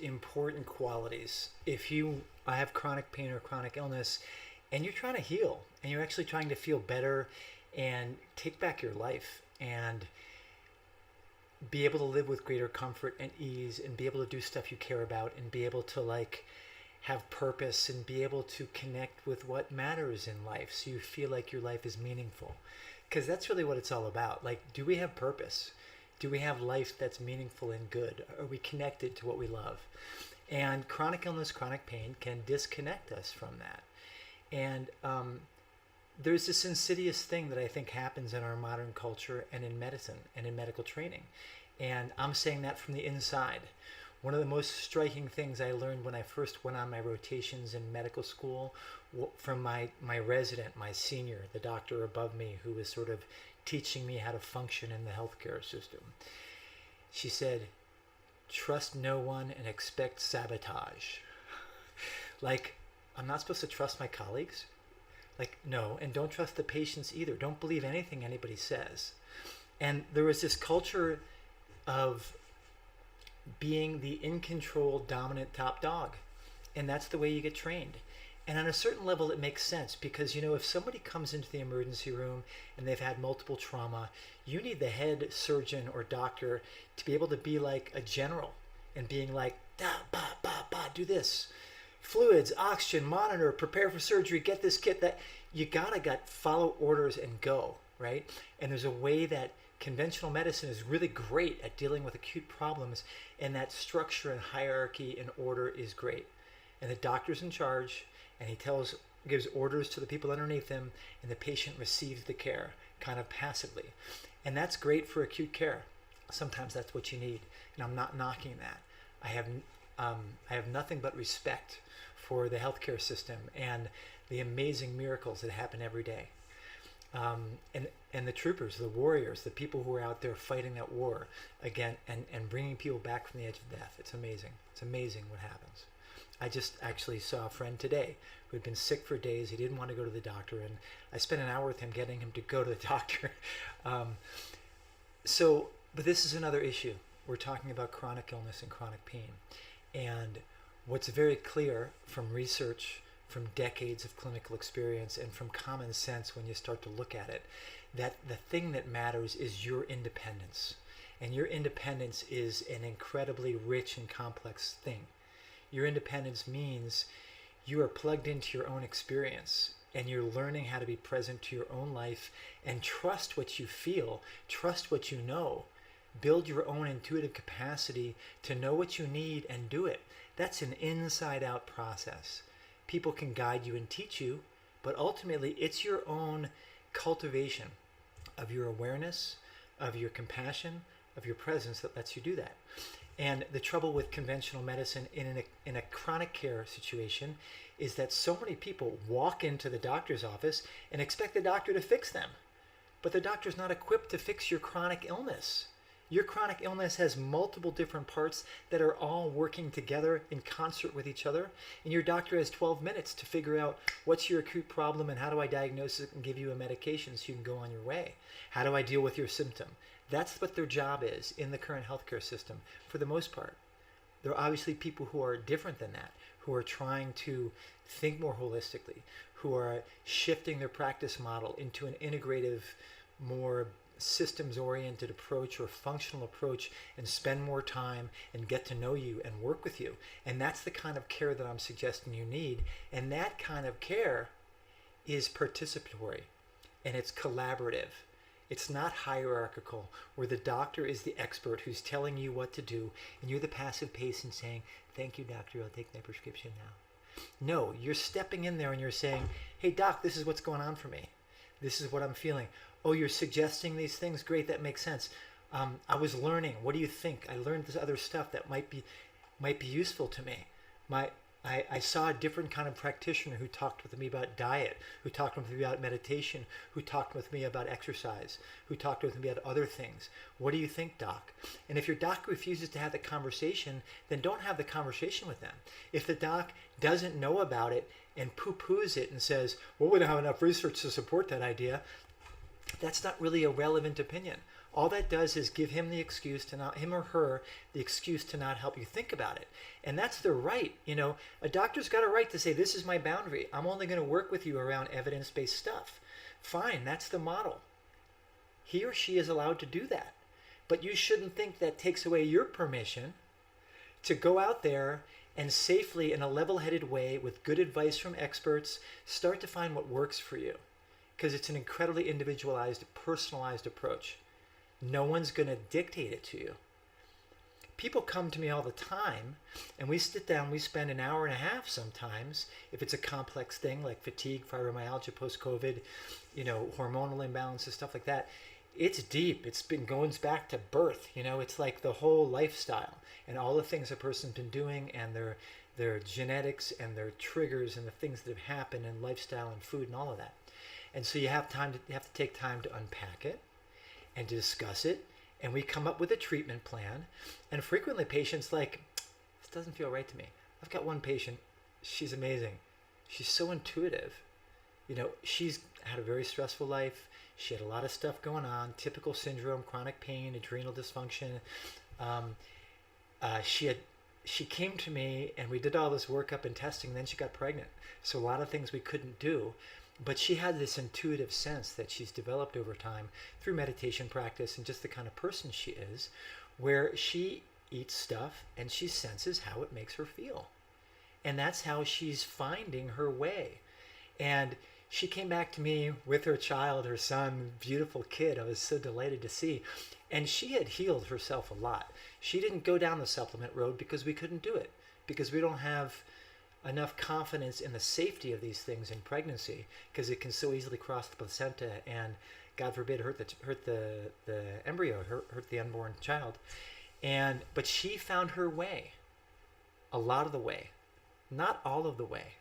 important qualities. If you have chronic pain or chronic illness and you're trying to heal and you're actually trying to feel better and take back your life and be able to live with greater comfort and ease and be able to do stuff you care about and be able to have purpose and be able to connect with what matters in life so you feel like your life is meaningful, because that's really what it's all about. Like, do we have purpose? Do we have life that's meaningful and good? Are we connected to what we love? And chronic illness, chronic pain can disconnect us from that. And there's this insidious thing that I think happens in our modern culture and in medicine and in medical training. And I'm saying that from the inside. One of the most striking things I learned when I first went on my rotations in medical school from my resident, my senior, the doctor above me, who was sort of teaching me how to function in the healthcare system. She said, trust no one and expect sabotage. Like, I'm not supposed to trust my colleagues? Like, no, and don't trust the patients either. Don't believe anything anybody says. And there was this culture of being the in control, dominant top dog. And that's the way you get trained. And on a certain level, it makes sense because, if somebody comes into the emergency room and they've had multiple trauma, you need the head surgeon or doctor to be able to be like a general and being like, da, ba, ba, ba, do this. Fluids, oxygen, monitor, prepare for surgery, get this kit, that. You gotta follow orders and go, right? And there's a way that conventional medicine is really great at dealing with acute problems, and that structure and hierarchy and order is great. And the doctor's in charge, and he gives orders to the people underneath him, and the patient receives the care kind of passively. And that's great for acute care. Sometimes that's what you need, and I'm not knocking that. I have nothing but respect for the healthcare system and the amazing miracles that happen every day. And the troopers, the warriors, the people who are out there fighting that war again and bringing people back from the edge of death. It's amazing. It's amazing what happens. I just actually saw a friend today who had been sick for days. He didn't want to go to the doctor, and I spent an hour with him getting him to go to the doctor. But this is another issue. We're talking about chronic illness and chronic pain. And what's very clear from research, from decades of clinical experience, and from common sense when you start to look at it, that the thing that matters is your independence. And your independence is an incredibly rich and complex thing. Your independence means you are plugged into your own experience and you're learning how to be present to your own life and trust what you feel, trust what you know. Build your own intuitive capacity to know what you need and do it. That's an inside-out process. People can guide you and teach you, but ultimately it's your own cultivation of your awareness, of your compassion, of your presence that lets you do that. And the trouble with conventional medicine in a chronic care situation is that so many people walk into the doctor's office and expect the doctor to fix them. But the doctor's not equipped to fix your chronic illness. Your chronic illness has multiple different parts that are all working together in concert with each other. And your doctor has 12 minutes to figure out what's your acute problem and how do I diagnose it and give you a medication so you can go on your way. How do I deal with your symptom? That's what their job is in the current healthcare system for the most part. There are obviously people who are different than that, who are trying to think more holistically, who are shifting their practice model into an integrative, more systems-oriented approach or functional approach and spend more time and get to know you and work with you. And that's the kind of care that I'm suggesting you need. And that kind of care is participatory and it's collaborative. It's not hierarchical, where the doctor is the expert who's telling you what to do, and you're the passive patient saying, thank you, doctor, I'll take my prescription now. No, you're stepping in there and you're saying, hey, doc, this is what's going on for me. This is what I'm feeling. Oh, you're suggesting these things? Great, that makes sense. I was learning. What do you think? I learned this other stuff that might be useful to me. I saw a different kind of practitioner who talked with me about diet, who talked with me about meditation, who talked with me about exercise, who talked with me about other things. What do you think, doc? And if your doc refuses to have the conversation, then don't have the conversation with them. If the doc doesn't know about it and poo-poos it and says, well, we don't have enough research to support that idea, that's not really a relevant opinion. all that does is give him the excuse to not, him or her, the excuse to not help you think about it. And that's their right. You know, a doctor's got a right to say, this is my boundary. I'm only going to work with you around evidence-based stuff. Fine, that's the model. He or she is allowed to do that. But you shouldn't think that takes away your permission to go out there and safely, in a level-headed way, with good advice from experts, start to find what works for you. Because it's an incredibly individualized, personalized approach. No one's going to dictate it to you. People come to me all the time, and we sit down, we spend an hour and a half sometimes, if it's a complex thing like fatigue, fibromyalgia, post-COVID, you know, hormonal imbalances, stuff like that. It's deep. It's been going back to birth. You know, it's like the whole lifestyle and all the things a person's been doing, and their genetics and their triggers and the things that have happened, and lifestyle and food and all of that. And so you have to take time to unpack it and to discuss it. And we come up with a treatment plan. And frequently patients like, this doesn't feel right to me. I've got one patient, she's amazing. She's so intuitive. You know, she's had a very stressful life. She had a lot of stuff going on, typical syndrome, chronic pain, adrenal dysfunction. She came to me and we did all this workup and testing, and then she got pregnant. So a lot of things we couldn't do. But she had this intuitive sense that she's developed over time through meditation practice and just the kind of person she is, where she eats stuff and she senses how it makes her feel. And that's how she's finding her way. And she came back to me with her child, her son, beautiful kid. I was so delighted to see. And she had healed herself a lot. She didn't go down the supplement road because we couldn't do it, because we don't have enough confidence in the safety of these things in pregnancy, because it can so easily cross the placenta and, God forbid, hurt the embryo, hurt the unborn child. But she found her way, a lot of the way, not all of the way,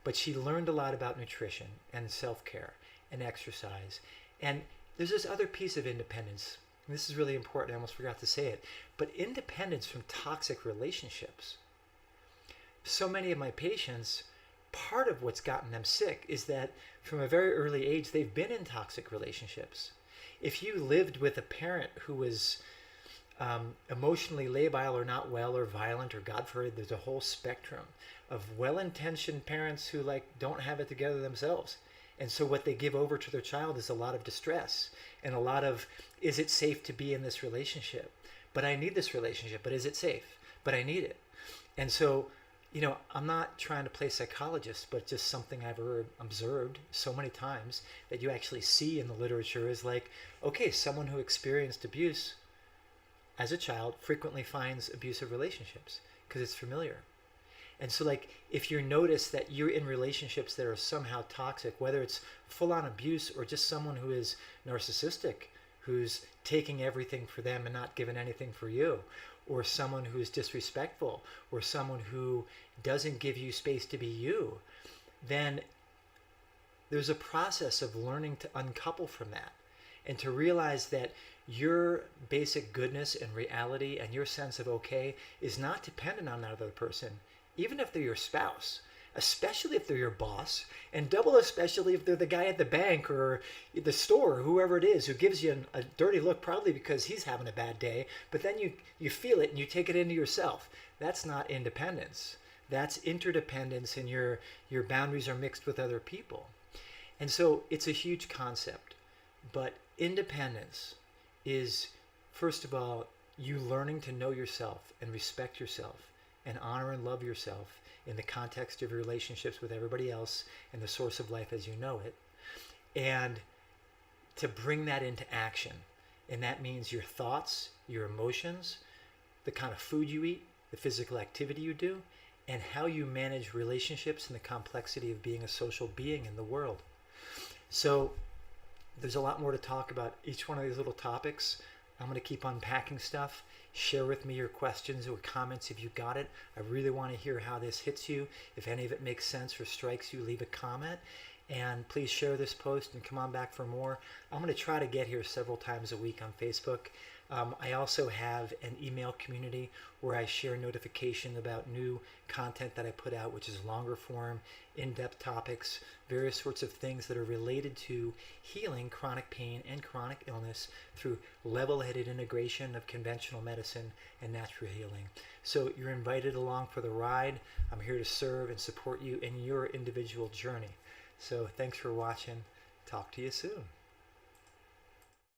but she learned a lot about nutrition and self-care and exercise. And there's this other piece of independence. And this is really important. I almost forgot to say it, but independence from toxic relationships. So many of my patients, part of what's gotten them sick is that from a very early age, they've been in toxic relationships. If you lived with a parent who was emotionally labile or not well or violent, or God forbid, there's a whole spectrum of well-intentioned parents who don't have it together themselves. And so what they give over to their child is a lot of distress and a lot of, is it safe to be in this relationship? But I need this relationship. But is it safe? But I need it. And so, you know, I'm not trying to play psychologist, but just something I've observed so many times that you actually see in the literature is like, okay, someone who experienced abuse as a child frequently finds abusive relationships because it's familiar. And so, like, if you notice that you're in relationships that are somehow toxic, whether it's full-on abuse or just someone who is narcissistic, who's taking everything for them and not giving anything for you, or someone who's disrespectful, or someone who doesn't give you space to be you, then there's a process of learning to uncouple from that and to realize that your basic goodness and reality and your sense of okay is not dependent on another person, even if they're your spouse, especially if they're your boss, and double especially if they're the guy at the bank or the store, whoever it is, who gives you a dirty look probably because he's having a bad day, but then you feel it and you take it into yourself. That's not independence. That's interdependence, and your boundaries are mixed with other people. And so it's a huge concept, but independence is, first of all, you learning to know yourself and respect yourself and honor and love yourself in the context of your relationships with everybody else and the source of life as you know it, and to bring that into action. And that means your thoughts, your emotions, the kind of food you eat, the physical activity you do, and how you manage relationships and the complexity of being a social being in the world. So there's a lot more to talk about each one of these little topics. I'm going to keep unpacking stuff. Share with me your questions or comments if you got it. I really want to hear how this hits you. If any of it makes sense or strikes you, leave a comment. And please share this post and come on back for more. I'm going to try to get here several times a week on Facebook. I also have an email community where I share notification about new content that I put out, which is longer form, in-depth topics, various sorts of things that are related to healing chronic pain and chronic illness through level-headed integration of conventional medicine and natural healing. So you're invited along for the ride. I'm here to serve and support you in your individual journey. So thanks for watching. Talk to you soon.